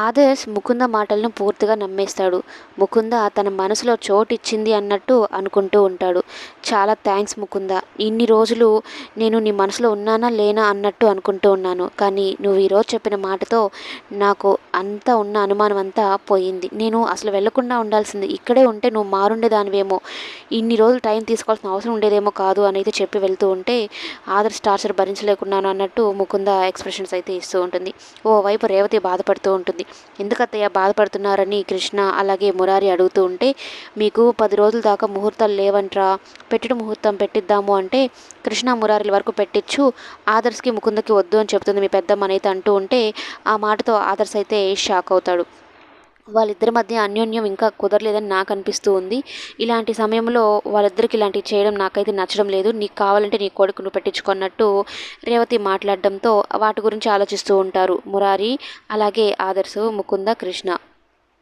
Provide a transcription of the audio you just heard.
ఆదర్శ్ ముకుంద మాటలను పూర్తిగా నమ్మేస్తాడు. ముకుంద తన మనసులో చోటిచ్చింది అన్నట్టు అనుకుంటూ ఉంటాడు. చాలా థ్యాంక్స్ ముకుంద. ఇన్ని రోజులు నేను నీ మనసులో ఉన్నానా లేనా అన్నట్టు అనుకుంటూ ఉన్నాను. కానీ నువ్వు ఈరోజు చెప్పిన మాటతో నాకు అంతా ఉన్న అనుమానం అంతా పోయింది. నేను అసలు వెళ్లకుండా ఉండాల్సింది. ఇక్కడే ఉంటే నువ్వు మారుండేదానివేమో. ఇన్ని రోజులు టైం తీసుకోవాల్సిన అవసరం ఉండేదేమో కాదు అని అయితే చెప్పి వెళ్తూ ఉంటే ఆదర్శ్ టార్చర్ భరించలేకున్నాను అన్నట్టు ముకుంద ఎక్స్ప్రెషన్స్ అయితే ఇస్తూ ఉంటుంది. ఓవైపు రేవతి బాధపడుతూ ఉంటుంది. ఎందుకత్తయ్య బాధపడుతున్నారని కృష్ణ అలాగే మురారి అడుగుతూ ఉంటే, మీకు 10 రోజుల దాకా ముహూర్తాలు లేవంట్రా, పెట్టిన ముహూర్తం పెట్టిద్దాము అంటే కృష్ణ మురారిల వరకు పెట్టించు, ఆదర్శ్కి ముకుందకి వద్దు అని చెప్తుంది మీ పెద్దమ్మ అయితే అంటూ ఉంటే, ఆ మాటతో ఆదర్శ్ అయితే షాక్ అవుతాడు. వాళ్ళిద్దరి మధ్య అన్యోన్యం ఇంకా కుదరలేదని నాకు అనిపిస్తూ ఉంది. ఇలాంటి సమయంలో వాళ్ళిద్దరికి ఇలాంటివి చేయడం నాకైతే నచ్చడం లేదు. నీకు కావాలంటే నీ కొడుకును పెట్టించుకున్నట్టు రేవతి మాట్లాడడంతో వాటి గురించి ఆలోచిస్తూ ఉంటారు మురారి అలాగే ఆదర్శ్, ముకుంద, కృష్ణ.